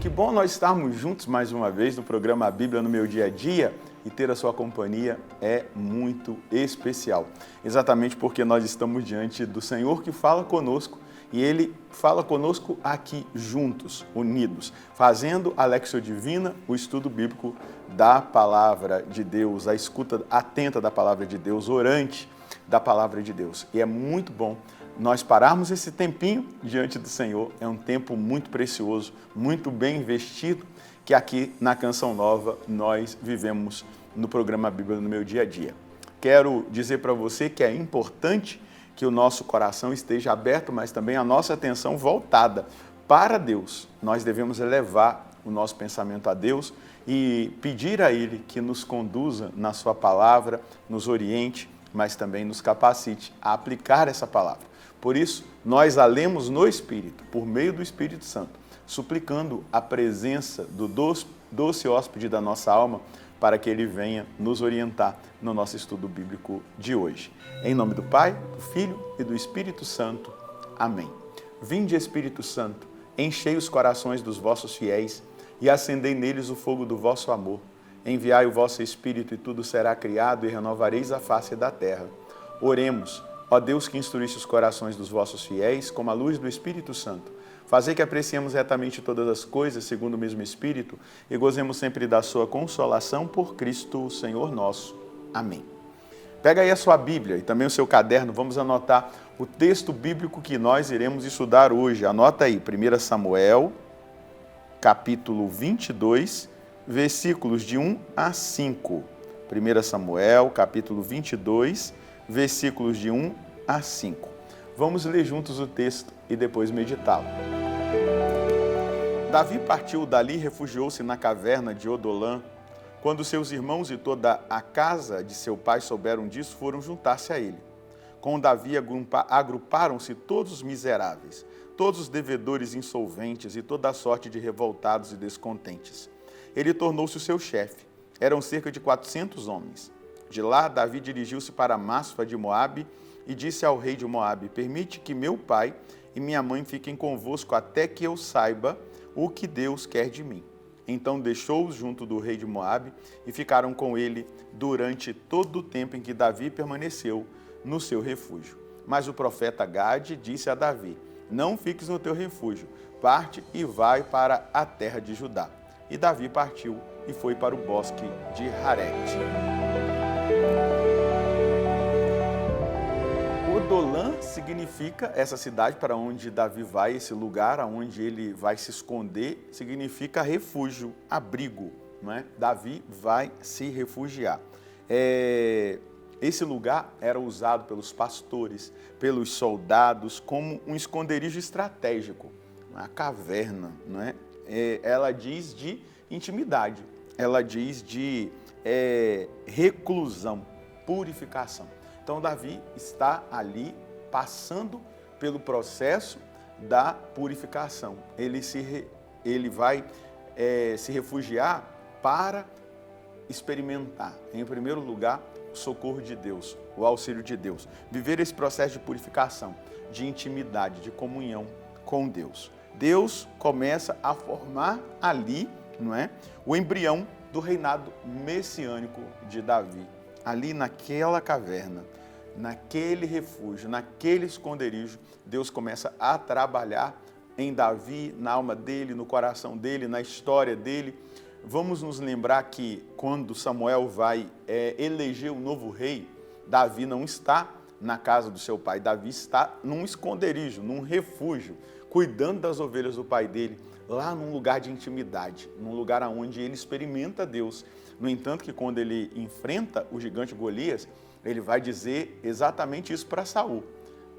Que bom nós estarmos juntos mais uma vez no programa A Bíblia no Meu Dia a Dia, e ter a sua companhia é muito especial. Exatamente porque nós estamos diante do Senhor que fala conosco, e Ele fala conosco aqui juntos, unidos, fazendo a Lexio Divina, o estudo bíblico da Palavra de Deus, a escuta atenta da Palavra de Deus, orante da Palavra de Deus. E é muito bom nós pararmos esse tempinho diante do Senhor. É um tempo muito precioso, muito bem investido, que aqui na Canção Nova nós vivemos no programa Bíblia no Meu Dia a Dia. Quero dizer para você que é importante que o nosso coração esteja aberto, mas também a nossa atenção voltada para Deus. Nós devemos elevar o nosso pensamento a Deus e pedir a Ele que nos conduza na sua palavra, nos oriente, mas também nos capacite a aplicar essa palavra. Por isso, nós a lemos no Espírito, por meio do Espírito Santo, suplicando a presença do doce hóspede da nossa alma, para que Ele venha nos orientar no nosso estudo bíblico de hoje. Em nome do Pai, do Filho e do Espírito Santo. Amém. Vinde, Espírito Santo, enchei os corações dos vossos fiéis e acendei neles o fogo do vosso amor. Enviai o vosso Espírito e tudo será criado e renovareis a face da terra. Oremos, ó Deus que instruísse os corações dos vossos fiéis com a luz do Espírito Santo. Fazei que apreciemos retamente todas as coisas segundo o mesmo Espírito e gozemos sempre da sua consolação por Cristo, Senhor nosso. Amém. Pega aí a sua Bíblia e também o seu caderno, vamos anotar o texto bíblico que nós iremos estudar hoje. Anota aí, 1 Samuel, capítulo 22, versículos de 1 a 5. 1 Samuel, capítulo 22, versículos de 1 a 5. Vamos ler juntos o texto e depois meditá-lo. Davi partiu dali e refugiou-se na caverna de Odolã. Quando seus irmãos e toda a casa de seu pai souberam disso, foram juntar-se a ele. Com Davi agruparam-se todos os miseráveis, todos os devedores insolventes e toda a sorte de revoltados e descontentes. Ele tornou-se o seu chefe. Eram cerca de 400 homens. De lá, Davi dirigiu-se para Masfa de Moabe e disse ao rei de Moabe: permite que meu pai e minha mãe fiquem convosco até que eu saiba o que Deus quer de mim. Então deixou-os junto do rei de Moabe e ficaram com ele durante todo o tempo em que Davi permaneceu no seu refúgio. Mas o profeta Gade disse a Davi: não fiques no teu refúgio, parte e vai para a terra de Judá. E Davi partiu e foi para o bosque de Harete. Odolã significa, essa cidade para onde Davi vai, esse lugar aonde ele vai se esconder, significa refúgio, abrigo, não é? Davi vai se refugiar. Esse lugar era usado pelos pastores, pelos soldados, como um esconderijo estratégico, uma caverna, não é? Ela diz de intimidade, ela diz de reclusão, purificação. Então, Davi está ali passando pelo processo da purificação. Ele vai se refugiar para experimentar, em primeiro lugar, o socorro de Deus, o auxílio de Deus. Viver esse processo de purificação, de intimidade, de comunhão com Deus. Deus começa a formar ali, não é, o embrião do reinado messiânico de Davi. Ali naquela caverna, naquele refúgio, naquele esconderijo, Deus começa a trabalhar em Davi, na alma dele, no coração dele, na história dele. Vamos nos lembrar que quando Samuel vai eleger o novo rei, Davi não está na casa do seu pai, Davi está num esconderijo, num refúgio, cuidando das ovelhas do pai dele, lá num lugar de intimidade, num lugar onde ele experimenta Deus. No entanto, que quando ele enfrenta o gigante Golias, ele vai dizer exatamente isso para Saul.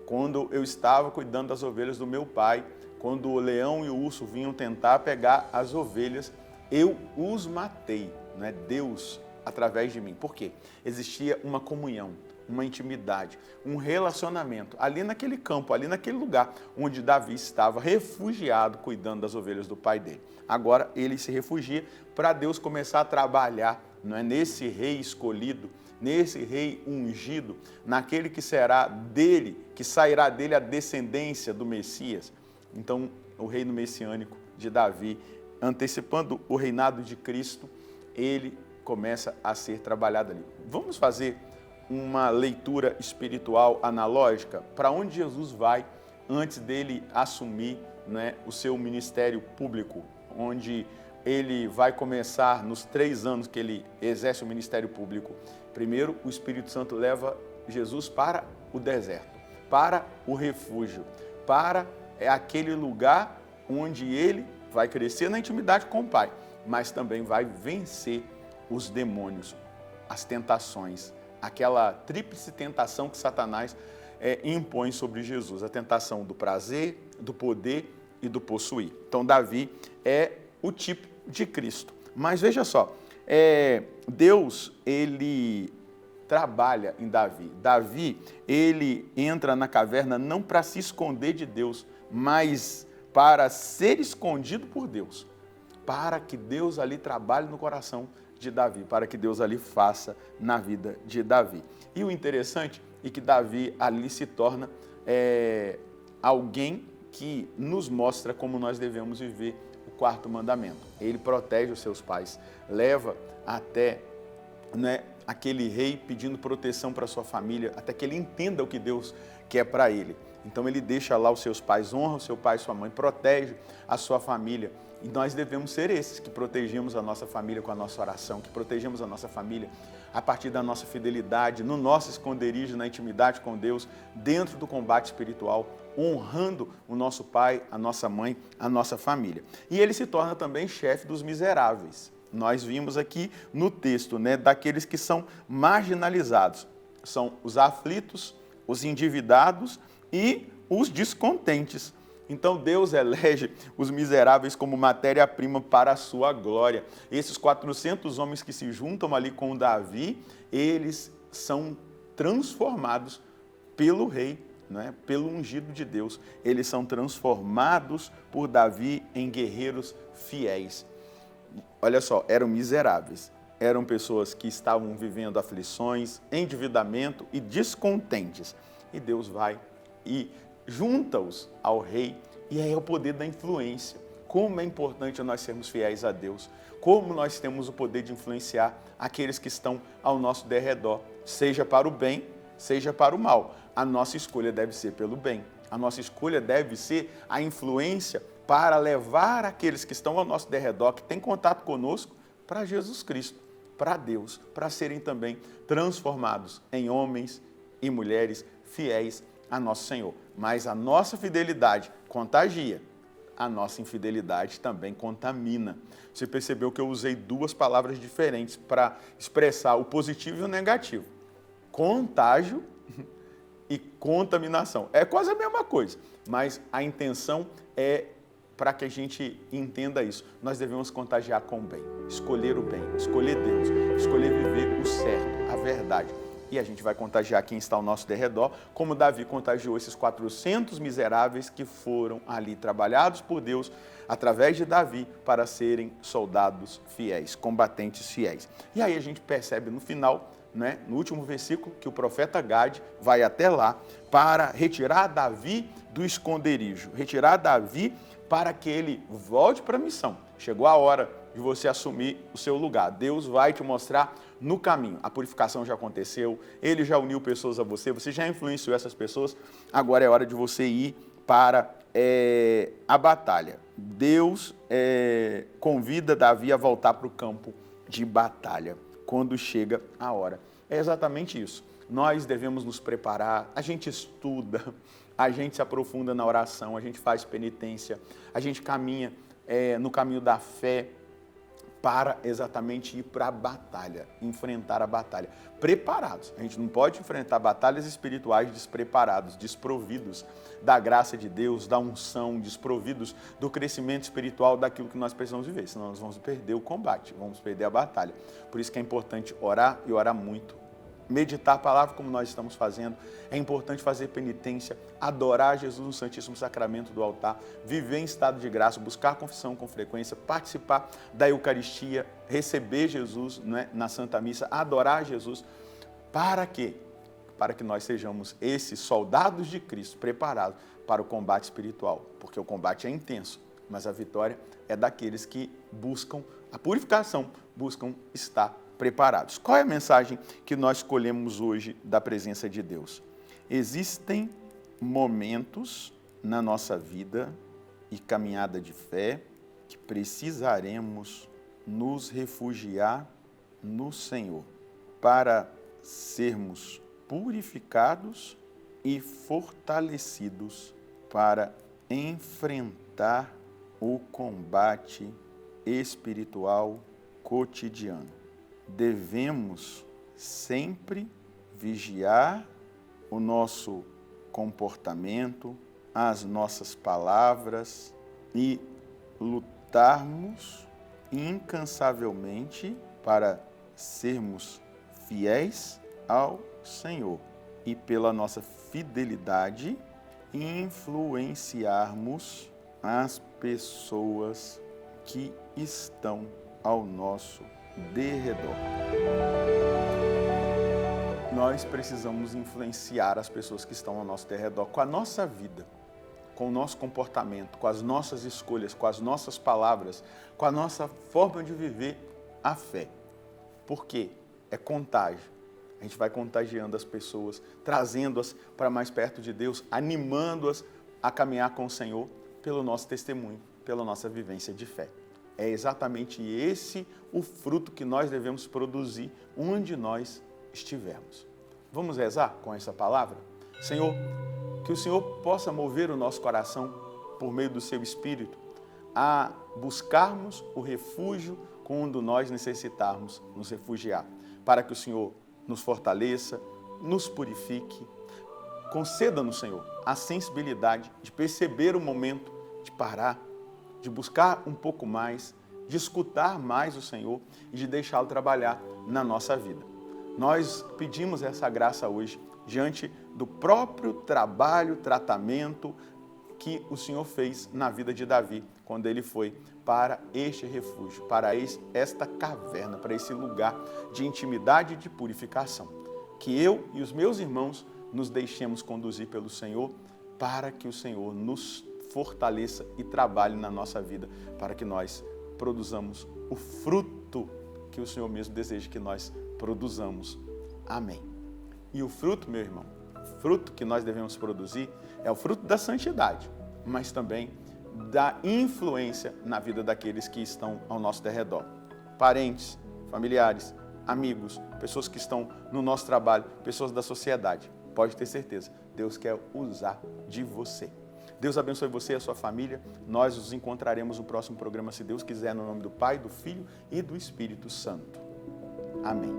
Quando eu estava cuidando das ovelhas do meu pai, quando o leão e o urso vinham tentar pegar as ovelhas, eu os matei, não é? Deus através de mim. Por quê? Existia uma comunhão, uma intimidade, um relacionamento ali naquele campo, ali naquele lugar onde Davi estava refugiado cuidando das ovelhas do pai dele. Agora ele se refugia para Deus começar a trabalhar, não é, nesse rei escolhido, nesse rei ungido, naquele que será dele, que sairá dele a descendência do Messias. Então, o reino messiânico de Davi antecipando o reinado de Cristo, ele começa a ser trabalhado ali. Vamos fazer uma leitura espiritual analógica para onde Jesus vai antes dele assumir, né, o seu ministério público, onde ele vai começar nos 3 anos que ele exerce o ministério público. Primeiro, o Espírito Santo leva Jesus para o deserto, para o refúgio, para aquele lugar onde ele vai crescer na intimidade com o Pai, mas também vai vencer os demônios, as tentações, aquela tríplice tentação que Satanás impõe sobre Jesus, a tentação do prazer, do poder e do possuir. Então, Davi é o tipo de Cristo. Mas veja só, Deus, ele trabalha em Davi. Davi, ele entra na caverna não para se esconder de Deus, mas para ser escondido por Deus, para que Deus ali trabalhe no coração de Davi, para que Deus ali faça na vida de Davi. E o interessante é que Davi ali se torna alguém que nos mostra como nós devemos viver o 4º mandamento. Ele protege os seus pais, leva até, né, aquele rei pedindo proteção para sua família, até que ele entenda o que Deus quer para ele. Então ele deixa lá os seus pais, honra o seu pai e sua mãe, protege a sua família. E nós devemos ser esses que protegemos a nossa família com a nossa oração, que protegemos a nossa família a partir da nossa fidelidade, no nosso esconderijo, na intimidade com Deus, dentro do combate espiritual, honrando o nosso pai, a nossa mãe, a nossa família. E ele se torna também chefe dos miseráveis. Nós vimos aqui no texto, né, daqueles que são marginalizados. São os aflitos, os endividados e os descontentes. Então Deus elege os miseráveis como matéria-prima para a sua glória. Esses 400 homens que se juntam ali com Davi, eles são transformados pelo rei, né? Pelo ungido de Deus. Eles são transformados por Davi em guerreiros fiéis. Olha só, eram miseráveis. Eram pessoas que estavam vivendo aflições, endividamento e descontentes. E Deus vai e junta-os ao rei, e aí é o poder da influência. Como é importante nós sermos fiéis a Deus, como nós temos o poder de influenciar aqueles que estão ao nosso derredor, seja para o bem, seja para o mal. A nossa escolha deve ser pelo bem, a nossa escolha deve ser a influência para levar aqueles que estão ao nosso derredor, que têm contato conosco, para Jesus Cristo, para Deus, para serem também transformados em homens e mulheres fiéis a nosso Senhor. Mas a nossa fidelidade contagia, a nossa infidelidade também contamina. Você percebeu que eu usei 2 palavras diferentes para expressar o positivo e o negativo. Contágio e contaminação. É quase a mesma coisa, mas a intenção é para que a gente entenda isso. Nós devemos contagiar com o bem, escolher o bem, escolher Deus, escolher viver o certo, a verdade. E a gente vai contagiar quem está ao nosso derredor, como Davi contagiou esses 400 miseráveis que foram ali trabalhados por Deus, através de Davi, para serem soldados fiéis, combatentes fiéis. E aí a gente percebe no final, né, no último versículo, que o profeta Gade vai até lá para retirar Davi do esconderijo, retirar Davi para que ele volte para a missão. Chegou a hora de você assumir o seu lugar. Deus vai te mostrar no caminho. A purificação já aconteceu, ele já uniu pessoas a você, você já influenciou essas pessoas, agora é hora de você ir para a batalha. Deus convida Davi a voltar para o campo de batalha, quando chega a hora. É exatamente isso. Nós devemos nos preparar, a gente estuda, a gente se aprofunda na oração, a gente faz penitência, a gente caminha no caminho da fé, para exatamente ir para a batalha, enfrentar a batalha. Preparados. A gente não pode enfrentar batalhas espirituais despreparados, desprovidos da graça de Deus, da unção, desprovidos do crescimento espiritual daquilo que nós precisamos viver. Senão nós vamos perder o combate, vamos perder a batalha. Por isso que é importante orar e orar muito. Meditar a palavra como nós estamos fazendo, é importante fazer penitência, adorar Jesus no Santíssimo Sacramento do altar, viver em estado de graça, buscar confissão com frequência, participar da Eucaristia, receber Jesus, né, na Santa Missa, adorar Jesus. Para quê? Para que nós sejamos esses soldados de Cristo preparados para o combate espiritual, porque o combate é intenso. mas a vitória é daqueles que buscam a purificação, buscam estar preparados. Qual é a mensagem que nós escolhemos hoje da presença de Deus? Existem momentos na nossa vida e caminhada de fé que precisaremos nos refugiar no Senhor para sermos purificados e fortalecidos para enfrentar o combate espiritual cotidiano. Devemos sempre vigiar o nosso comportamento, as nossas palavras e lutarmos incansavelmente para sermos fiéis ao Senhor e pela nossa fidelidade influenciarmos as pessoas que estão ao nosso derredor. Nós precisamos influenciar as pessoas que estão ao nosso derredor com a nossa vida, com o nosso comportamento, com as nossas escolhas, com as nossas palavras, com a nossa forma de viver a fé. Porque é contágio. A gente vai contagiando as pessoas, trazendo-as para mais perto de Deus, animando-as a caminhar com o Senhor pelo nosso testemunho, pela nossa vivência de fé. É exatamente esse o fruto que nós devemos produzir onde nós estivermos. Vamos rezar com essa palavra? Senhor, que o Senhor possa mover o nosso coração por meio do seu Espírito a buscarmos o refúgio quando nós necessitarmos nos refugiar, para que o Senhor nos fortaleça, nos purifique, conceda-nos, Senhor, a sensibilidade de perceber o momento de parar, de buscar um pouco mais, de escutar mais o Senhor e de deixá-lo trabalhar na nossa vida. Nós pedimos essa graça hoje, diante do próprio trabalho, tratamento que o Senhor fez na vida de Davi, quando ele foi para este refúgio, para esta caverna, para esse lugar de intimidade e de purificação. Que eu e os meus irmãos nos deixemos conduzir pelo Senhor, para que o Senhor nos fortaleça e trabalhe na nossa vida, para que nós produzamos o fruto que o Senhor mesmo deseja que nós produzamos. Amém. E o fruto, meu irmão, o fruto que nós devemos produzir é o fruto da santidade, mas também da influência na vida daqueles que estão ao nosso derredor. Parentes, familiares, amigos, pessoas que estão no nosso trabalho, pessoas da sociedade. Pode ter certeza, Deus quer usar de você. Deus abençoe você e a sua família. Nós nos encontraremos no próximo programa, se Deus quiser, no nome do Pai, do Filho e do Espírito Santo. Amém.